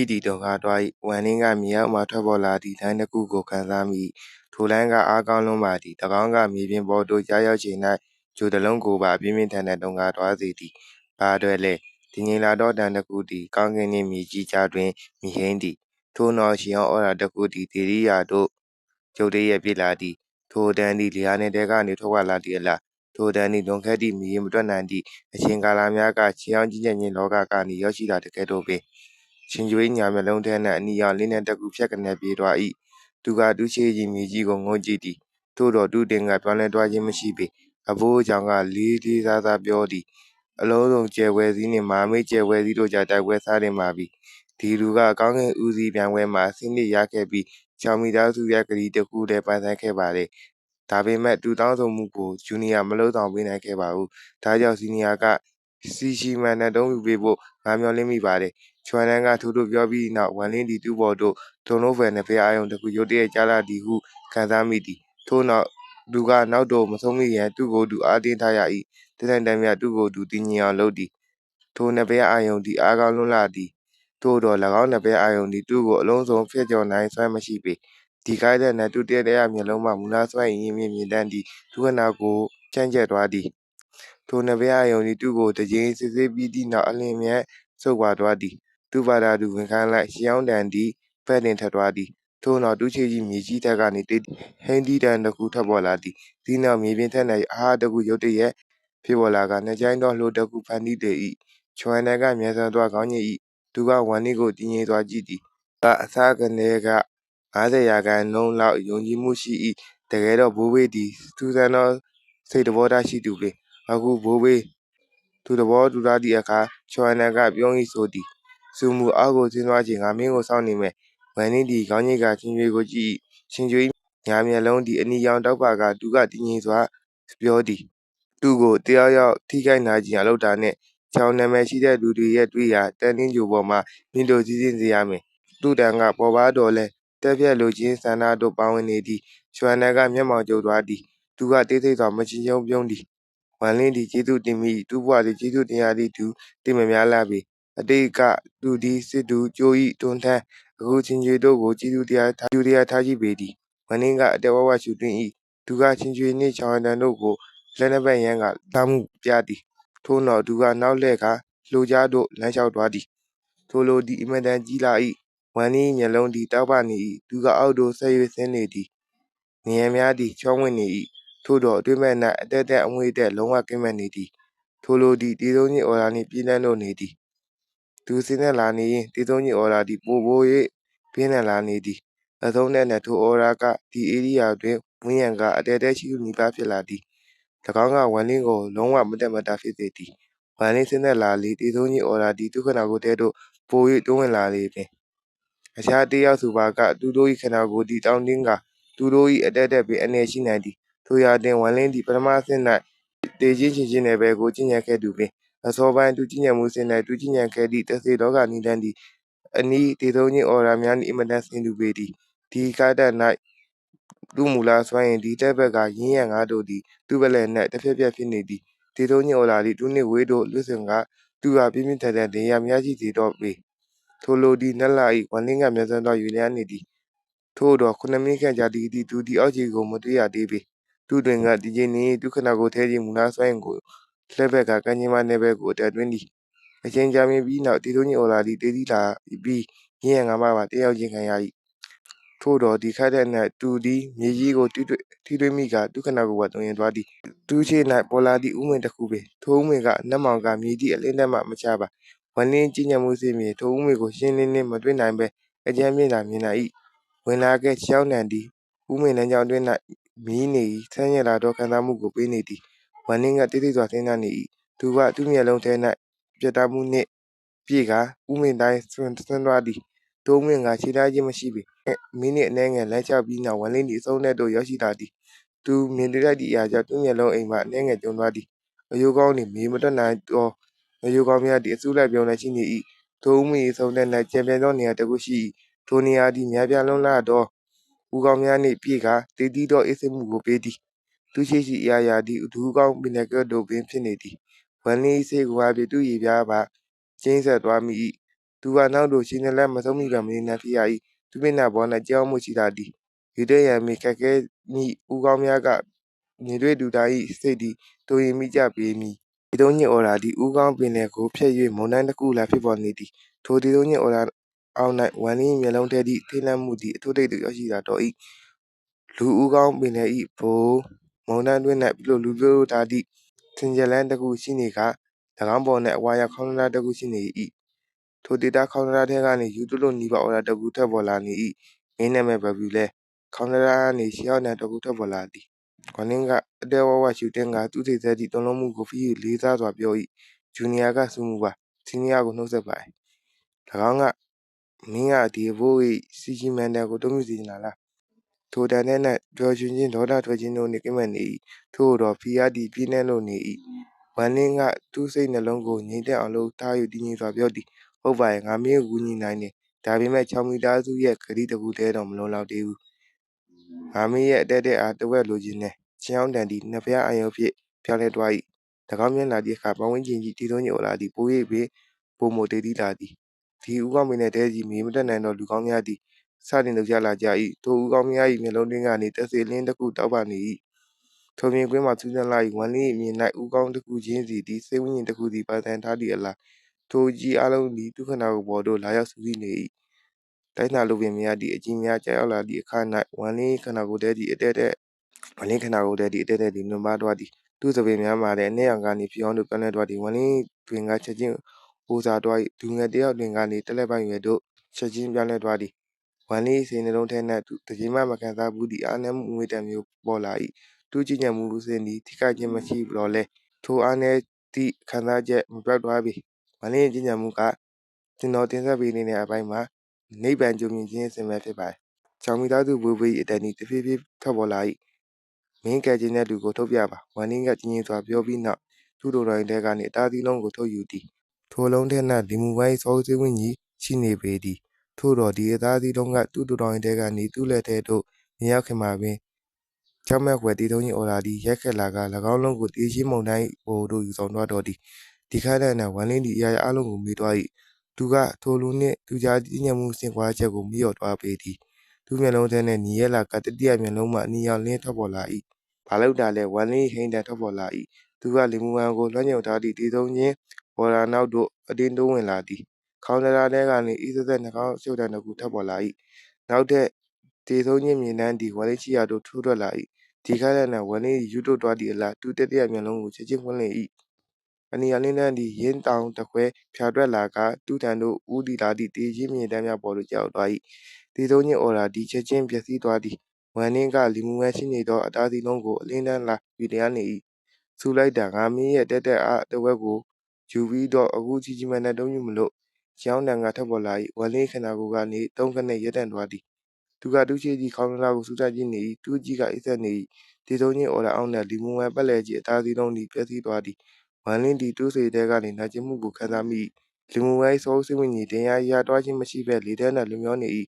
ဒီတော့ကတော့ဝမ်လင်းကမြေအောက်မှထွက်ပေါ်လာသည့်လမ်းတစ်ခုကိုခံစားမိထိုလမ်းကအားကောင်းလွန်းပါသည်၎င်းကမြေပြင်ပေါ်သို့ကြားရောက်ချိန်၌ဂျိုတစ်လုံးကိုပါပြင်းပြင်းထန်ထန်တုန်ခါသွားစေသည်ဘာအတွက်လဲဒီငိမ်လာသောတန်တစ်ခုသည်ကောင်းကင်နှင့်မြေကြီးကြားတွင်မြဟင်းသည်ထို့နောက်ရှီအောင်အော်ရာတစ်ခုသည်ဒေရီယာတို့ကျုပ်တည်းရဲ့ပြစ်လာသည်ထိုတန်းသည်လျာနယ်တဲကနေထွက်ခွာလာသည့်အလားထိုတန်းသည်လွန်ခဲ့သည့်မြေမတွက်နိုင်သည့်အချိန်ကာလများကချီအောင်ကြီးကျယ်ခြင်းလောကကနေရောက်ရှိလာတကယ်တော့ပင်ချင်းကျွေးညာမျက်လုံးထဲ၌အနီရောင်လင်းတဲ့တက်ကူဖြတ်ကနေပြေးသွား၏သူကတူးချေကြီးမြေကြီးကိုငုံကြည့်သည်ထို့တော်တူတင်ကပြောင်းလဲသွားခြင်းမရှိပေအဘိုးကြောင့်ကလေးလေးစားစားပြောသည်အလုံးစုံကျဲဝဲစည်းနှင့်မာမိတ်ကျဲဝဲစည်းတို့ကြတိုက်ပွဲစားတင်ပါပြီဒီလူကကောင်းကင်ဦးစီးပြန်ပွဲမှာဆင်းနစ်ရခဲ့ပြီးချောင်မီသားစုရဲ့ကလေးတစ်ခုလည်းပိုင်ဆိုင်ခဲ့ပါလေဒါပေမဲ့သူတောင်းဆိုမှုကိုဂျူနီယာမလုပ်ဆောင်ပေးနိုင်ခဲ့ပါဘူးဒါကြောင့်စီနီယာကစီရှိမန်နဲ့တုံးယူပေးဖို့ငါမျှော်လင့်မိပါတယ်ချွမ်နန်းကထို့တို့ပြောပြီးနောက်ဝမ်လင်းသည်သူ့ဘော်တို့ဒုံလို့ဖယ်နဲ့ဖះအာယုံတခုရုတ်တရက်ကြားလာသည်ဟုခံစားမိသည်ထို့နောက်သူကနောက်တော်မဆုံးမိရန်သူ့ကိုယ်သူအားတင်းထားရ၏တထိုင်တည်းမြသူ့ကိုယ်သူတည်ငြိမ်အောင်လုပ်သည်ထိုနှစ်ဖះအာယုံသည်အားကောင်းလွန်းလာသည်ထို့တော်၎င်းနှစ်ဖះအာယုံသည်သူ့ကိုအလုံးစုံဖျက်ကျော်နိုင်စွမ်းမရှိပေဒီခိုက်တဲ့နဲ့သူတည့်တရမျက်လုံးမှမူနာစွမ်းရင်းမြင့်မြင့်တန်းသည်သူခနာကိုချမ်းကျက်သွားသည်ထိုနှစ်ဖះအာယုံသည်သူ့ကိုတစ်ကြိမ်စစ်ဆေးပြီးသည့်နောက်အလင်းမြတ်ဆုတ်ခွာသွားသည်သူ့ဘာသာသူဝန်ခံလိုက်ရှေးအောင်တန်သည်ဖက်တင်ထက်သွားသည်ထို့နောက်တူးချေကြီးမြေကြီးထက်ကနေဟင်းဒီတန်တစ်ခုထွက်ပေါ်လာသည်ဒီနောက်မြေပြင်ထက်၌အားတစ်ခုရုတ်တရက်ဖြစ်ပေါ်လာကနှစ်ချိုင်းသောလှိုးတစ်ခုဖန်တီးလေ၏ချွမ်နန်းကမြန်ဆန်သွားကောင်းကြီး၏သူကဝမ်နီကိုတည်ငြိမ်စွာကြည့်သည်အစားကနေက90ရာခိုင်နှုန်းလောက်ယုံကြည်မှုရှိ၏တကယ်တော့ဘိုးဘေးသည်ထူးဆန်းသောစိတ်သဘောထားရှိသူပေအခုဘိုးဘေးသူသဘောတူထားသည့်အခါချွမ်နန်းကပြုံး၏ဆိုသည်စူမူအောက်ကိုဆင်းသွားချိန်ငါမင်းကိုစောင့်နေမယ်ဝမ်နီသည်ခေါင်းကြီးကချင်းကျွေးကိုကြည့်၏ချင်းကျွေးညာမျက်လုံးသည်အနီရောင်တောက်ပါကသူကတည်ငြိမ်စွာပြောသည်သူ့ကိုတယောက်ယောက်ထိခိုက်နာကျင်အလုပ်တာနဲ့ချောင်းနာမည်ရှိတဲ့လူတွေရဲ့တွေ့ရာတန်တင်းကြိုပေါ်မှာမြင့်တို့စည်းစိမ်စေရမယ်သူ့တန်ကပေါ်ပါတော်လဲတက်ပြက်လိုခြင်းဆန္ဒတို့ပါဝင်နေသည်ချွမ်နန်းကမျက်မှောင်ကျုပ်သွားသည်သူကတိတ်ဆိတ်စွာမချင်ချုံပြုံးသည်ဝမ်လင်းသည်ကျေးဇူးတင်မိသူ့ဘဝသည်ကျေးဇူးတင်ရသည့်သူတိတ်မများလှပေအတိတ်ကသူသည်စစ်သူကြိုးဤတွန်းထမ်းအခုချင်းကျွေတို့ကိုကျေးဇူးတရားထားကြည့်ပေသည်ဝမ်လင်းကအတဲဝဝရှူသွင်း၏သူကချင်းကျွေနှင့်ချောင်းတန်တို့ကိုလက်နှစ်ပတ်ရန်ကထားမှုပြသည်ထို့နောက်သူကနောက်လှည့်ကလှိုကြားတို့လမ်းလျှောက်သွားသည်ထိုလိုသည်အင်မတန်ကြီးလာ၏ဝမ်လင်းမျက်လုံးသည်တောက်ပနေ၏သူကအောက်သို့ဆက်၍ဆင်းနေသည်နေရန်များသည်ချောဝင်နေ၏ထို့တော်အတွင်းဘက်၌အတက်တက်အမွေတက်လုံးဝကင်းမဲ့နေသည်ထိုလိုသည်တေဆုံးကြီးအော်ရာနှင့်ပြည်လန်းတို့နေသည်သူစင်းသက်လာနေရင်တေဆုံးကြီးအော်ရာသည်ပိုပို၍ပြင်းထန်လာနေသည်အဆုံးနဲ့ထိုအော်ရာကဒီဧရိယာတွင်ဝင်းရံကအတဲတဲရှိသူနီးပါးဖြစ်လာသည်၎င်းကဝမ်လင်းကိုလုံးဝမတက်မတာဖြစ်စေသည်ဝမ်လင်းစင်းသက်လာလေတေဆုံးကြီးအော်ရာသည်သူခနာကိုယ်တဲသို့ပို၍တွန်းဝင်လာလေပင်အခြားတစ်ယောက်ဆိုပါကသူတို့၏ခနာကိုယ်သည်တောင်းတင်းကသူတို့၏အတက်တက်ပင်အနေရှိနိုင်သည်ထိုရာတွင်ဝမ်လင်းသည်ပထမဆင့်၌တေချင်းချင်းချင်းနယ်ပယ်ကိုကျင့်ကြံခဲ့သူပင်အစောပိုင်းသူကျင့်ကြံမှုစဉ်၌သူကျင့်ကြံခဲ့သည့်တစ်စေလောကနီးတန်းသည်အနီးတေဆုံးချင်းအော်ရာများနှင့်အင်မတန်ဆင်တူပေသည်ဒီကားတက်၌သူ့မူလစွမ်းရင်ဒီတက်ဘက်ကရင်းရံကားတို့သည်သူ့ဘက်လည်း၌တစ်ဖြက်ဖြက်ဖြစ်နေသည်တေဆုံးချင်းအော်ရာသည်သူနှင့်ဝေးတို့လွတ်စင်ကသူဟာပြင်းပြင်းထန်ထန်နေရာမရရှိစေတော့ပေထိုလိုသည်နက်လာ၏ဝမ်လင်းကမြန်ဆန်သောယူလျားနေသည်ထို့တော်9မိနစ်ခန့်ကြာသည်သူသည်အောက်ခြေကိုမတွေ့ရသေးပေသူတွင်ကဒီချိန်နေသူခနာကိုထဲခြင်းမူနာစွမ်းရင်ကိုလှည့်ဘက်ကကန်းချင်းမနယ်ဘက်ကိုအတက်တွင်းသည်အချိန်ကြာမြင့်ပြီးနောက်တေဆုံးကြီးအော်လာသည်တေးသီးလာပြီးရင်းရံငါမှပါတက်ရောက်ခြင်းခံရ၏ထို့တော်ဒီခိုက်တဲ့၌သူသည်မြေကြီးကိုထိတွေ့မိကသူခနာကိုဝတ်သွင်းရင်သွားသည်သူရှိ၌ပေါ်လာသည့်ဥမင်တစ်ခုပေထိုဥမင်ကနတ်မောင်ကမြေကြီးအလင်းတက်မှမချပါဝမ်လင်းကျင့်ကြံမှုစေမြေထိုဥမင်ကိုရှင်းလင်းလင်းမတွေ့နိုင်ပဲအကြမ်းမြင့်သာမြင်နိုင်၏ဝင်လာခဲ့ချောင်းတန်သည်ဥမင်လမ်းကြောင်းတွင်၌မီးနေဆန်းရလာသောခံစားမှုကိုပေးနေသည်ဝမ်လင်းကတိတ်တိတ်စွာစဉ်းစားနေ၏သူကသူ့မျက်လုံးထဲ၌ပြတ်သားမှုနှင့်ပြေကဥမင်တိုင်းဆွန်းသွားသည်တိုးမင်ကခြေထားခြင်းမရှိပေမိနစ်အနည်းငယ်လမ်းလျှောက်ပြီးနောက်ဝမ်လင်းသည်အဆုံးထဲသို့ရောက်ရှိလာသည်သူမြင်တွေ့လိုက်သည့်အရာကြောင့်သူ့မျက်လုံးအိမ်မှအနည်းငယ်ကျုံသွားသည်အယိုးကောင်းသည်မေမတွက်နိုင်သောအယိုးကောင်းများသည်အစုလိုက်ပြုံလိုက်ရှိနေ၏ထိုဥမင်၏ဆုံးထဲ၌ကျန်ပြန်သောနေရာတစ်ခုရှိ၏ထိုနေရာသည်များပြားလွန်းလာသောဦးကောင်းများနှင့်ပြည့်ကာတည်တည်သောအေးဆေးမှုကိုပေးသည်သူရှိအရာရာသည်ဒူးကောင်းပင်လယ်ကဲ့သို့ပင်ဖြစ်နေသည်ဝမ်လင်း၏စိတ်ကိုအားဖြင့်သူ့ရေပြားပါကျင်းဆက်သွားမိ၏ သူ သူကနောက်သို့ရှင်လက်မဆုံးမိကမနေနိုင်ဖြစ်ရ၏သူမျက်နှာပေါ်၌ကြောက်မှုရှိလာသည်ရေတွက်ရန်မီခက်ခဲမိဦးကောင်းများကမြင်တွေ့သူတိုင်း၏စိတ်သည်တူရင်မိကြပေမည်ဒီသုံးညစ်အော်ရာသည်ဦးကောင်းပင်လယ်ကိုဖျက်၍မုန်တိုင်းတစ်ခုလာဖြစ်ပေါ်နေသည်ထိုဒီသုံးညစ်အော်ရာအောက်၌ဝမ်လင်းမျက်လုံးထဲသည့်ထိတ်လန့်မှုသည်အထွတ်ထိပ်သို့ရောက်ရှိလာတော့၏လူဦးကောင်းပင်လယ်၏ဘိုးမုန်တိုင်းတွင်၌ပြုလုပ်လူပြိုးထားသည့်စင်ကြယ်လန်းတစ်ခုရှိနေက၎င်းပေါ်၌အဝါရောင်ခေါင်းတရားတစ်ခုရှိနေ၏ထိုဒေတာခေါင်းတရားထဲကနေယူသွလို့နီးပါအော်ရာတစ်ခုထွက်ပေါ်လာနေ၏မင်းနာမည်ဘာဘူးလဲခေါင်းတရားကနေရှေ့ရောက်တံတစ်ခုထွက်ပေါ်လာသည်ဝမ်လင်းကအတဲဝဝရှူတင်းကသူ့စိတ်ထဲသည့်တုံ့လုံးမှုကိုဖိ၍လေးစားစွာပြော၏ဂျူနီယာကစူမူပါစီနီယာကိုနှုတ်ဆက်ပါ၏၎င်းကမင်းကဒီဘိုး၏စီဂျီမန်တန်ကိုတုံးမြူစီနေတာလားထိုတန်တဲ့၌ပျော်ရွှင်ခြင်းဒေါသထွက်ခြင်းတို့နှင့်ကိမတ်နေ၏ထို့သောဖီယားသည်ပြင်းနှဲလို့နေ၏ဝမ်လင်းကသူ့စိတ်နှလုံးကိုငြိမ်သက်အောင်လုပ်ထား၍တည်ငြိမ်စွာပြောသည်ဟုတ်ပါရဲ့ငါမင်းကိုကူညီနိုင်တယ်ဒါပေမဲ့ချောင်မီသားစုရဲ့ဂရီးတစ်ခုတည်းတော့မလုံလောက်သေးဘူးငါမင်းရဲ့အတက်တဲ့အားတစ်ဝက်လိုချင်တယ်ချင်းအောင်တန်သည်နှစ်ဖျားအယုံဖြစ်ပြောင်းလဲသွား၏၎င်းမျက်နှာသည့်အခါပတ်ဝန်းကျင်ကြီးတည်သုံးညိုလာသည်ပို၍ပင်ပိုမိုတေးသီးလာသည်ဒီဦးကောင်းပင်တဲ့တဲကြီးမြေမတက်နိုင်သောလူကောင်းများသည်စတင်လှုပ်ရှားလာကြ၏ထိုဦးကောင်းများ၏မျက်လုံးတွင်းကနေတက်စေလင်းတစ်ခုတောက်ပနေ၏ထိုမြင်ကွင်းမှစူးစမ်းလာ၏ဝမ်လင်း၏မြင်၌ဦးကောင်းတစ်ခုချင်းစီသည်စိတ်ဝိညာဉ်တစ်ခုသည်ပိုင်ဆိုင်ထားသည့်အလားထိုကြီးအလုံးသည်သူခန္ဓာကိုယ်ပေါ်သို့လာရောက်စူးစီးနေ၏တိုင်းနာလိုပင်များသည့်အကြီးများကြောက်ရောက်လာသည့်အခါ၌ဝမ်လင်းခန္ဓာကိုယ်ထဲသည့်အတဲတဲ့ဝမ်လင်းခန္ဓာကိုယ်ထဲသည့်အတဲတဲ့သည်လွန်ပါသွားသည်သူ့စပင်များမှလည်းအနှဲ့ရောင်ကနေဖြူအောင်သို့ပြောင်းလဲသွားသည်ဝမ်လင်းတွင်ကချက်ချင်းအိုစားသွား၏လူငယ်တစ်ယောက်တွင်ကနေတက်လက်ပိုင်ရွယ်သို့ချက်ချင်းပြောင်းလဲသွားသည်ဝမ်လင်းစိတ်နှလုံးထဲ၌သူတကြိမ်မှမခံစားဘူးသည့်အားနည်းမှုငွေတံမျိုးပေါ်လာ၏သူကြည်ညံမှုစဉ်သည်ထိခိုက်ခြင်းမရှိတော့လဲထိုအားနည်းသည့်ခံစားချက်မပြောက်သွားပေဝမ်လင်းကြည်ညံမှုကကျွန်တော်တင်ဆက်ပေးနေတဲ့အပိုင်းမှာနိဗ္ဗာန်ကြုံမြင်ခြင်းအစဉ်ပဲဖြစ်ပါတယ်။ချောင်မီသားစုဘွေဘွေ၏အတန်သည်တဖြည်းဖြည်းထွက်ပေါ်လာ၏မင်းကဲခြင်းတဲ့သူကိုထုတ်ပြပါဝမ်လင်းကကြီးကြီးစွာပြောပြီးနောက်သူ့တို့တော်ရင်တဲကနေအသားသီးလုံးကိုထုတ်ယူသည်ထိုလုံးထဲ၌ဒီမူဝိုင်းစောစေးဝင်းကြီးရှိနေပေသည်ထို့တော်ဒီအသားသီးလုံးကသူ့တို့တော်ရင်တဲကနေသူ့လက်ထဲသို့မြင်ရောက်ခင်မှာပင်ကြောက်မက်ဖွယ်တည်သုံးကြီးအော်လာသည်ရက်ခက်လာက၎င်းလုံးကိုတေးချင်းမုန်တိုင်းဘို့တို့ယူဆောင်သွားတော်သည်ဒီခါတဲ့၌ဝမ်လင်းသည်အရာအလုံးကိုမေးသွား၏သူကထိုလူနှင့်သူကြားတည်ညံမှုစင်ကွာချက်ကိုမေ့လျော့သွားပေသည်သူမျက်လုံးထဲ၌ညီရဲလာကတတိယမျက်လုံးမှအနီရောင်လင်းထွက်ပေါ်လာ၏ဘာလို့တာလဲဝမ်လင်းဟိန်တန်ထွက်ပေါ်လာ၏သူကလီမူဝမ်ကိုလွှမ်းညုံထားသည့်တည်သုံးချင်းဘော်ရာနောက်သို့အတင်းတိုးဝင်လာသည်ခေါင်းတရားထဲကနေဤစက်နှကောင်းရှုပ်တံတစ်ခုထွက်ပေါ်လာ၏နောက်ထပ်တည်သုံးချင်းမြင်နှန်းသည်ဝမ်လင်းချီယာသို့ထိုးထွက်လာ၏ဒီခါတဲ့၌ဝမ်လင်းယူတို့သွားသည့်အလားသူတတိယမျက်လုံးကိုချက်ချင်းဖွင့်လှစ်၏အနီယာလင်းတန်းသည်ရင်းတောင်တစ်ခွဲဖြာထွက်လာကသူ့ထံသို့ဦးတည်လာသည့်တေးချင်းမြင်တန်းများပေါ်သို့ကြောက်သွား၏တည်သုံးချင်းအော်ရာဒီချက်ချင်းပျက်စီးသွားသည်ဝမ်လင်းကလီမူဝမ်ရှိနေသောအသားစီလုံးကိုအလင်းတန်းလာပြီးတရားနေ၏ဆူလိုက်တာငါမင်းရဲ့တက်အားတစ်ဝက်ကိုယူပြီးတော့အခုကြီးကြီးမားမားတုံးယူမလို့ရောင်းတန်ကထပ်ပေါ်လာ၏ဝမ်လင်းခန္ဓာကိုယ်ကနေတုံးခနဲ့ရက်တန့်သွားသည်သူကသူ့ရှိသည့်ခေါင်းလာကိုစူးစိုက်ကြည့်နေ၏သူ့ကြီးကအိပ်ဆက်နေ၏တည်သုံးချင်းအော်ရာအောင်၌လီမူဝမ်ပတ်လည်ကြီးအသားစီလုံးသည်ပျက်စီးသွားသည်ဝမ်လင်းသည်သူ့စိတ်ထဲကနေနာကျင်မှုကိုခံစားမိ၏လီမူဝမ်၏စိုးစိတ်ဝိညာဉ်တင်ရာတွားခြင်းမရှိဘဲလေထဲ၌လွန်မြောနေ၏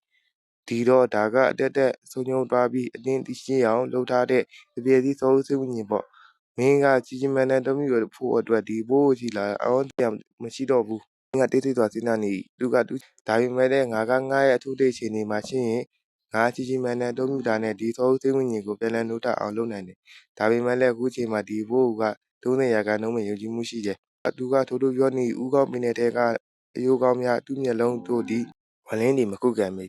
ဒီတော့ဒါကအတက်ဆုံးညုံသွားပြီးအတင်းသိရှိအောင်လှုပ်ထားတဲ့တပြေစီစိုးစိတ်ဝိညာဉ်ပေါ့မင်းကကြီးကြီးမားမားတုံးယူဖို့အတွက်ဒီဘိုးရှိလာအောင်တရားမရှိတော့ဘူးမင်းကတိတ်တိတ်စွာစဉ်းစားနေ၏သူဒါပေမဲ့လည်းငါရဲ့အထူးတိတ်အခြေအနေမှာရှင်းရင်ငါကြီးကြီးမားမားတုံးယူတာနဲ့ဒီစိုးစိတ်ဝိညာဉ်ကိုပြန်လည်နှုတ်ထအောင်လုပ်နိုင်တယ်ဒါပေမဲ့လည်းအခုချိန်မှာဒီဘိုးက30ရာခိုင်နှုန်းပဲယုံကြည်မှုရှိတယ်သူကထိုးထိုးပြောနေဦးကောင်းပင်တဲ့ထဲကအယိုးကောင်းများသူ့မျက်လုံးတို့သည်ဝလင်းဒီမခုခံမေ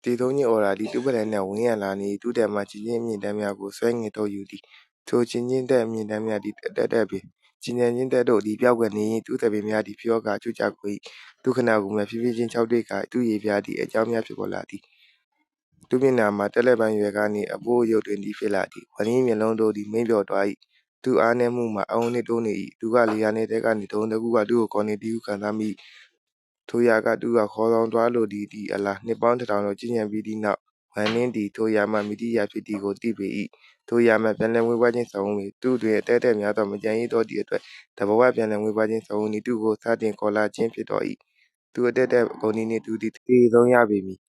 တေသုံးညအော်ရာဒီသူ့ပလန်နဲ့ဝင်းရလာနေသူ့တဲမှချင်းချင်းမြင့်တမ်းများကိုဆွဲငင်တော့ယူသည်ထိုချင်းချင်းတဲ့မြင့်တမ်းများသည်တက်ပင်ချင်းချင်းတဲ့တို့ဒီပြောက်ကနေသူ့တပင်များသည်ဖြောကချွကြကို၏သူခနာကူများဖြည်းဖြည်းချင်း၆တိတ်ကသူ့ရေပြားသည်အကြောင်းများဖြစ်ပေါ်လာသည်သူမျက်နှာမှာတက်လက်ပန်းရွယ်ကနေအပိုးရုပ်တွင်သည်ဖြစ်လာသည်ဝလင်းမျက်လုံးတို့သည်မိမ့်ပြော့သွား၏သူအားနည်းမှုမှာအုံနှင့်တိုးနေ၏သူကလေယာဉ်ထဲကနေတုံးတကူကသူ့ကိုခေါ်နေသည်ဟုခံစားမိထိုရာကသူကခေါ်ဆောင်သွားလိုသည်အလားနှစ်ပေါင်း1000ကျော်ကျင့်ကြံပြီးသည့်နောက်ဝမ်လင်းသည်ထိုရာမှမိတိရာဖြစ်သည်ကိုသိပေ၏ထိုရာမှပြန်လည်မွေးဖွားခြင်းဆောင်၏သူတွင်အတဲတဲများသောမကြံရည်သောသည့်အတွက်တဘဝပြန်လည်မွေးဖွားခြင်းဆောင်၏သူကိုစတင်ခေါ်လာခြင်းဖြစ်တော်၏သူအတဲတဲဂုဏ်ဒီနှင့်သူသည်တည်ဆုံးရပေမည်